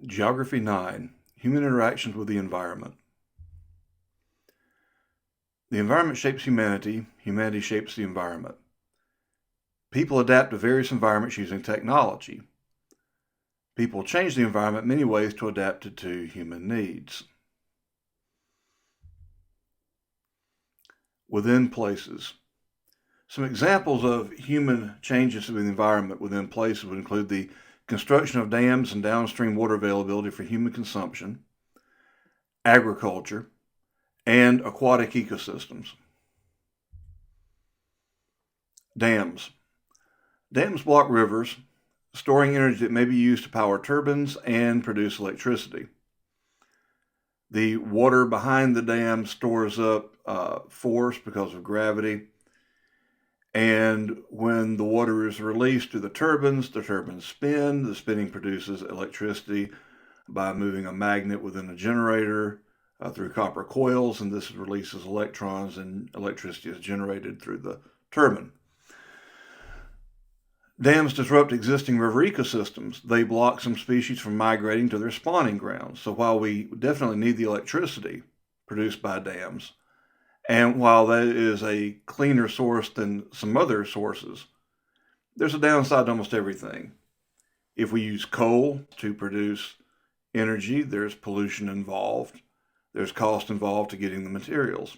Geography 9, Human Interactions with the Environment. The environment shapes humanity, humanity shapes the environment. People adapt to various environments using technology. People change the environment in many ways to adapt it to human needs. Within places. Some examples of human changes to the environment within places would include the construction of dams and downstream water availability for human consumption, agriculture, and aquatic ecosystems. Dams. Dams block rivers, storing energy that may be used to power turbines and produce electricity. The water behind the dam stores up force because of gravity. And when the water is released to the turbines spin. The spinning produces electricity by moving a magnet within a generator through copper coils, and this releases electrons, and electricity is generated through the turbine. Dams disrupt existing river ecosystems. They block some species from migrating to their spawning grounds. So while we definitely need the electricity produced by dams, and while that is a cleaner source than some other sources, there's a downside to almost everything. If we use coal to produce energy, there's pollution involved. There's cost involved to getting the materials.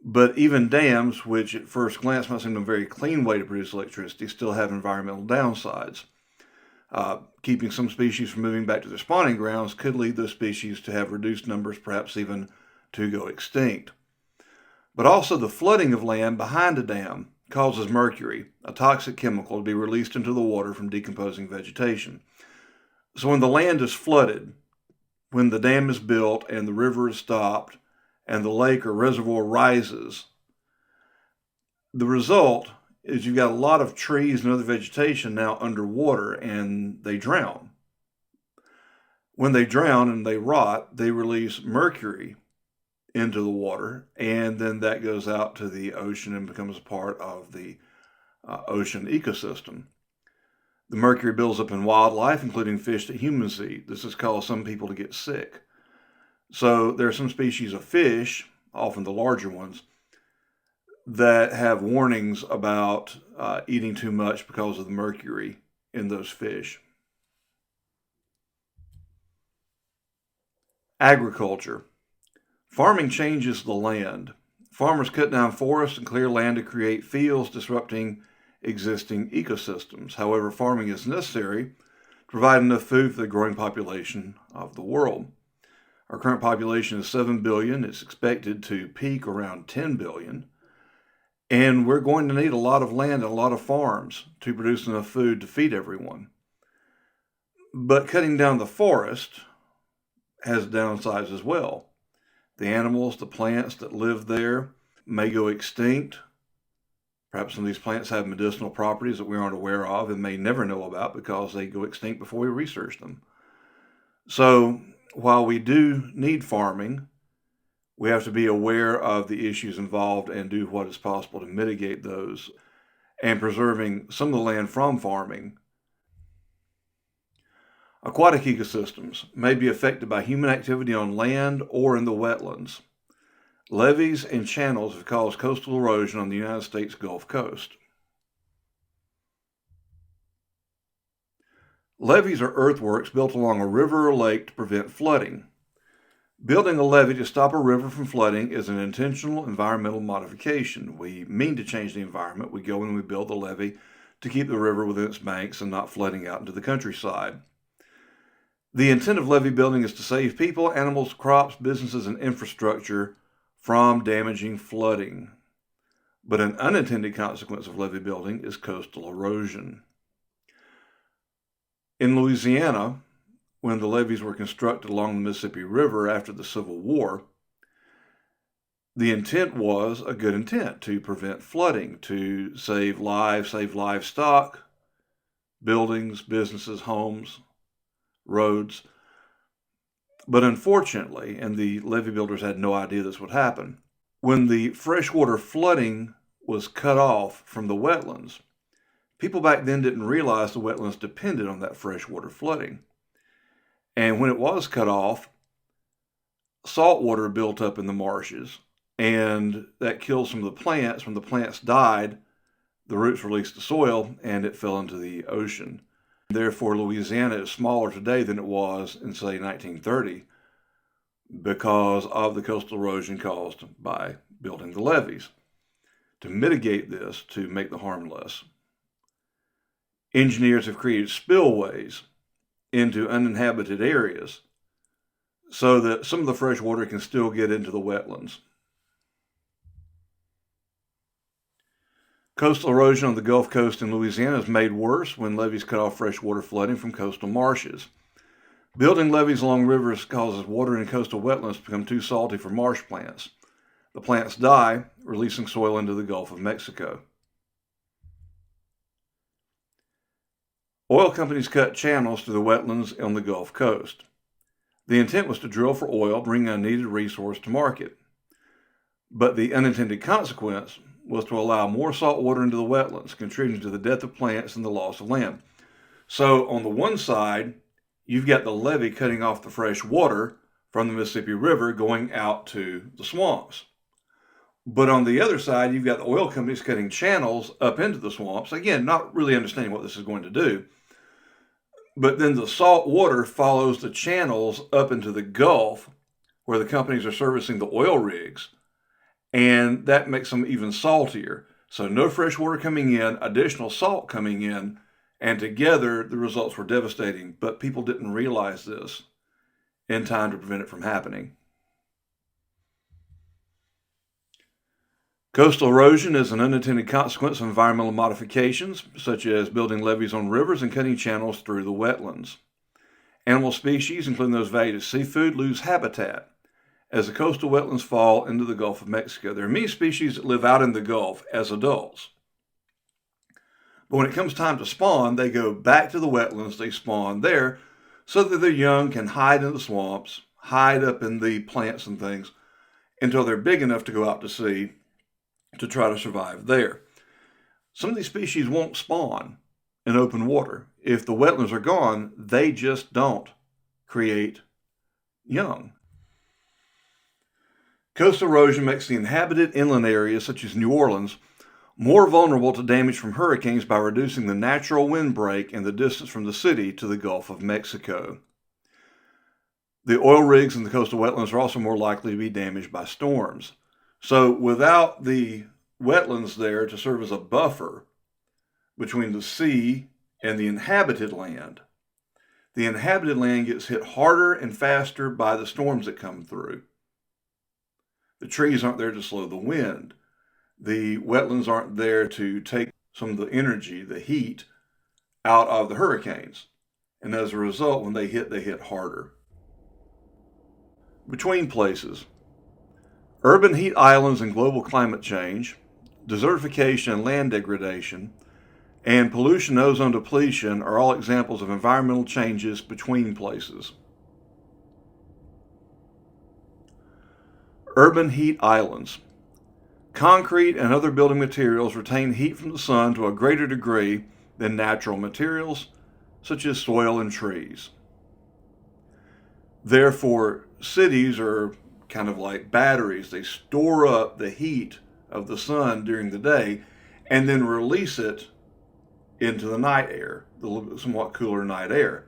But even dams, which at first glance might seem a very clean way to produce electricity, still have environmental downsides. Keeping some species from moving back to their spawning grounds could lead those species to have reduced numbers, perhaps even to go extinct. But also the flooding of land behind a dam causes mercury, a toxic chemical, to be released into the water from decomposing vegetation. So when the land is flooded, when the dam is built and the river is stopped and the lake or reservoir rises, the result is you've got a lot of trees and other vegetation now underwater, and they drown. When they drown and they rot, they release mercury into the water, and then that goes out to the ocean and becomes a part of the ocean ecosystem. The mercury builds up in wildlife, including fish that humans eat. This has caused some people to get sick. So there are some species of fish, often the larger ones, that have warnings about eating too much because of the mercury in those fish. Agriculture. Farming changes the land. Farmers cut down forests and clear land to create fields, disrupting existing ecosystems. However, farming is necessary to provide enough food for the growing population of the world. Our current population is 7 billion. It's expected to peak around 10 billion. And we're going to need a lot of land and a lot of farms to produce enough food to feed everyone. But cutting down the forest has downsides as well. The animals, the plants that live there may go extinct. Perhaps some of these plants have medicinal properties that we aren't aware of and may never know about because they go extinct before we research them. So while we do need farming, we have to be aware of the issues involved and do what is possible to mitigate those, and preserving some of the land from farming. Aquatic ecosystems may be affected by human activity on land or in the wetlands. Levees and channels have caused coastal erosion on the United States Gulf Coast. Levees are earthworks built along a river or lake to prevent flooding. Building a levee to stop a river from flooding is an intentional environmental modification. We mean to change the environment. We go and we build the levee to keep the river within its banks and not flooding out into the countryside. The intent of levee building is to save people, animals, crops, businesses, and infrastructure from damaging flooding. But an unintended consequence of levee building is coastal erosion. In Louisiana, when the levees were constructed along the Mississippi River after the Civil War, the intent was a good intent to prevent flooding, to save lives, save livestock, buildings, businesses, homes, roads. But unfortunately, and the levee builders had no idea this would happen, when the freshwater flooding was cut off from the wetlands, people back then didn't realize the wetlands depended on that freshwater flooding. And when it was cut off, salt water built up in the marshes, and that killed some of the plants. When the plants died, the roots released the soil, and it fell into the ocean. Therefore, Louisiana is smaller today than it was in, say, 1930 because of the coastal erosion caused by building the levees. To mitigate this, to make the harm less, engineers have created spillways into uninhabited areas so that some of the fresh water can still get into the wetlands. Coastal erosion on the Gulf Coast in Louisiana is made worse when levees cut off freshwater flooding from coastal marshes. Building levees along rivers causes water in coastal wetlands to become too salty for marsh plants. The plants die, releasing soil into the Gulf of Mexico. Oil companies cut channels to the wetlands on the Gulf Coast. The intent was to drill for oil, bring a needed resource to market. But the unintended consequence was to allow more salt water into the wetlands, contributing to the death of plants and the loss of land. So on the one side, you've got the levee cutting off the fresh water from the Mississippi River going out to the swamps. But on the other side, you've got the oil companies cutting channels up into the swamps. Again, not really understanding what this is going to do. But then the salt water follows the channels up into the Gulf, where the companies are servicing the oil rigs, and that makes them even saltier. So no fresh water coming in, additional salt coming in, and together the results were devastating. But people didn't realize this in time to prevent it from happening. Coastal erosion is an unintended consequence of environmental modifications, such as building levees on rivers and cutting channels through the wetlands. Animal species, including those valued as seafood, lose habitat as the coastal wetlands fall into the Gulf of Mexico. There are many species that live out in the Gulf as adults. But when it comes time to spawn, they go back to the wetlands, they spawn there, so that their young can hide in the swamps, hide up in the plants and things, until they're big enough to go out to sea to try to survive there. Some of these species won't spawn in open water. If the wetlands are gone, they just don't create young. Coastal erosion makes the inhabited inland areas, such as New Orleans, more vulnerable to damage from hurricanes by reducing the natural windbreak and the distance from the city to the Gulf of Mexico. The oil rigs in the coastal wetlands are also more likely to be damaged by storms. So without the wetlands there to serve as a buffer between the sea and the inhabited land gets hit harder and faster by the storms that come through. The trees aren't there to slow the wind. The wetlands aren't there to take some of the energy, the heat, out of the hurricanes. And as a result, when they hit harder. Between places. Urban heat islands and global climate change, desertification and land degradation, and pollution and ozone depletion are all examples of environmental changes between places. Urban heat islands. Concrete and other building materials retain heat from the sun to a greater degree than natural materials, such as soil and trees. Therefore, cities are kind of like batteries. They store up the heat of the sun during the day and then release it into the night air, the somewhat cooler night air.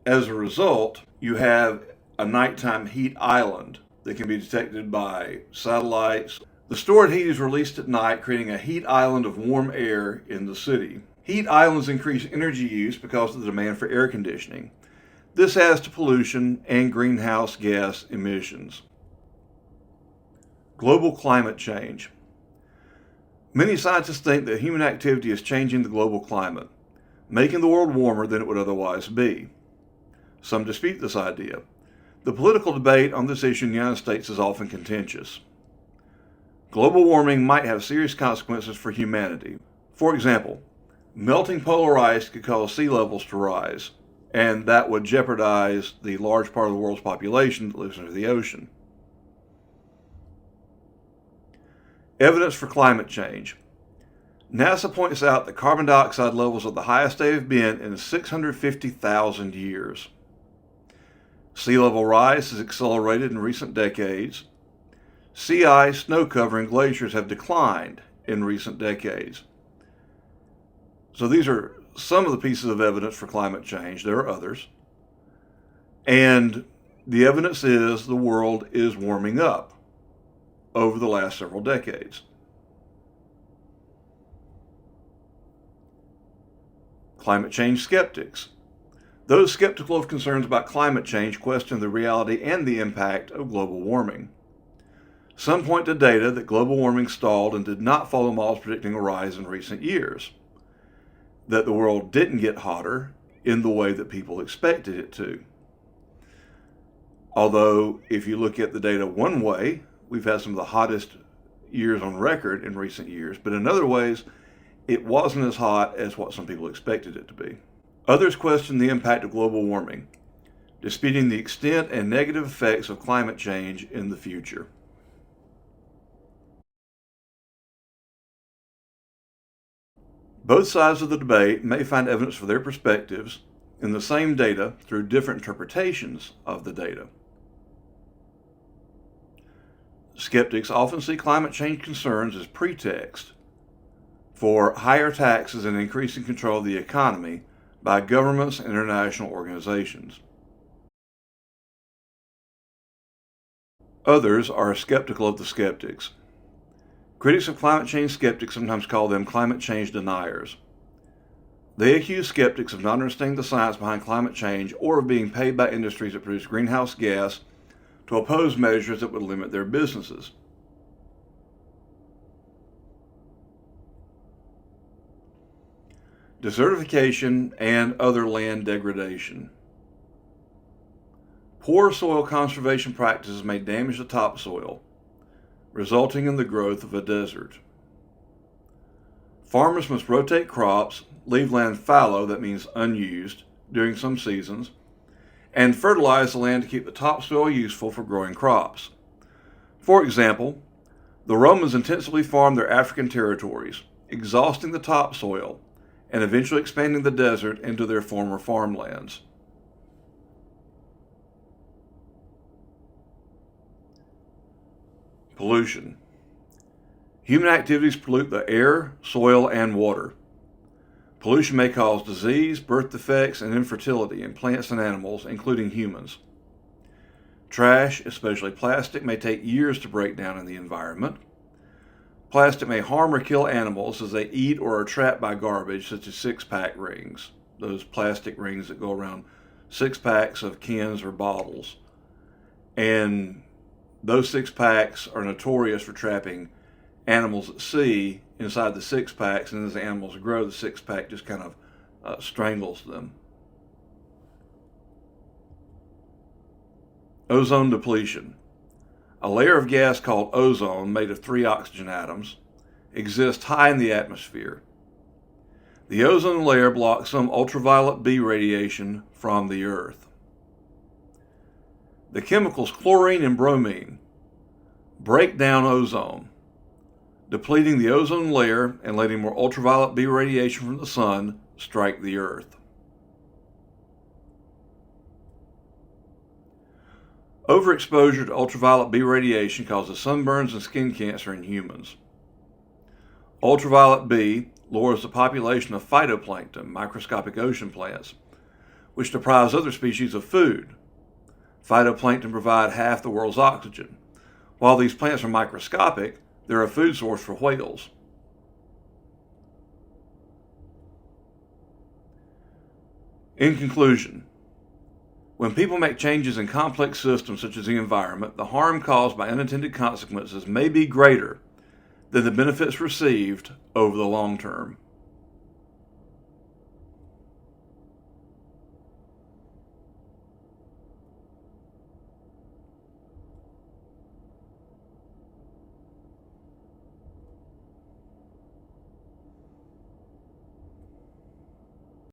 As a result, you have a nighttime heat island that can be detected by satellites. The stored heat is released at night, creating a heat island of warm air in the city. Heat islands increase energy use because of the demand for air conditioning. This adds to pollution and greenhouse gas emissions. Global climate change. Many scientists think that human activity is changing the global climate, making the world warmer than it would otherwise be. Some dispute this idea. The political debate on this issue in the United States is often contentious. Global warming might have serious consequences for humanity. For example, melting polar ice could cause sea levels to rise, and that would jeopardize the large part of the world's population that lives under the ocean. Evidence for climate change. NASA points out that carbon dioxide levels are the highest they have been in 650,000 years. Sea level rise has accelerated in recent decades. Sea ice, snow cover, and glaciers have declined in recent decades. So these are some of the pieces of evidence for climate change. There are others. And the evidence is the world is warming up over the last several decades. Climate change skeptics. Those skeptical of concerns about climate change question the reality and the impact of global warming. Some point to data that global warming stalled and did not follow models predicting a rise in recent years, that the world didn't get hotter in the way that people expected it to. Although, if you look at the data one way, we've had some of the hottest years on record in recent years, but in other ways, it wasn't as hot as what some people expected it to be. Others question the impact of global warming, disputing the extent and negative effects of climate change in the future. Both sides of the debate may find evidence for their perspectives in the same data through different interpretations of the data. Skeptics often see climate change concerns as pretext for higher taxes and increasing control of the economy by governments and international organizations. Others are skeptical of the skeptics. Critics of climate change skeptics sometimes call them climate change deniers. They accuse skeptics of not understanding the science behind climate change or of being paid by industries that produce greenhouse gas to oppose measures that would limit their businesses. Desertification and other land degradation. Poor soil conservation practices may damage the topsoil, resulting in the growth of a desert. Farmers must rotate crops, leave land fallow, that means unused, during some seasons, and fertilize the land to keep the topsoil useful for growing crops. For example, the Romans intensively farmed their African territories, exhausting the topsoil and eventually expanding the desert into their former farmlands. Pollution. Human activities pollute the air, soil, and water. Pollution may cause disease, birth defects, and infertility in plants and animals, including humans. Trash, especially plastic, may take years to break down in the environment. Plastic may harm or kill animals as they eat or are trapped by garbage, such as six-pack rings, those plastic rings that go around 6 packs of cans or bottles. And those 6 packs are notorious for trapping animals at sea inside the 6 packs, and as the animals grow, the 6 pack just kind of strangles them. Ozone depletion. A layer of gas called ozone, made of 3 oxygen atoms, exists high in the atmosphere. The ozone layer blocks some ultraviolet B radiation from the Earth. The chemicals chlorine and bromine break down ozone, depleting the ozone layer and letting more ultraviolet B radiation from the sun strike the Earth. Overexposure to ultraviolet B radiation causes sunburns and skin cancer in humans. Ultraviolet B lowers the population of phytoplankton, microscopic ocean plants, which deprives other species of food. Phytoplankton provide half the world's oxygen. While these plants are microscopic, they're a food source for whales. In conclusion, when people make changes in complex systems such as the environment, the harm caused by unintended consequences may be greater than the benefits received over the long term.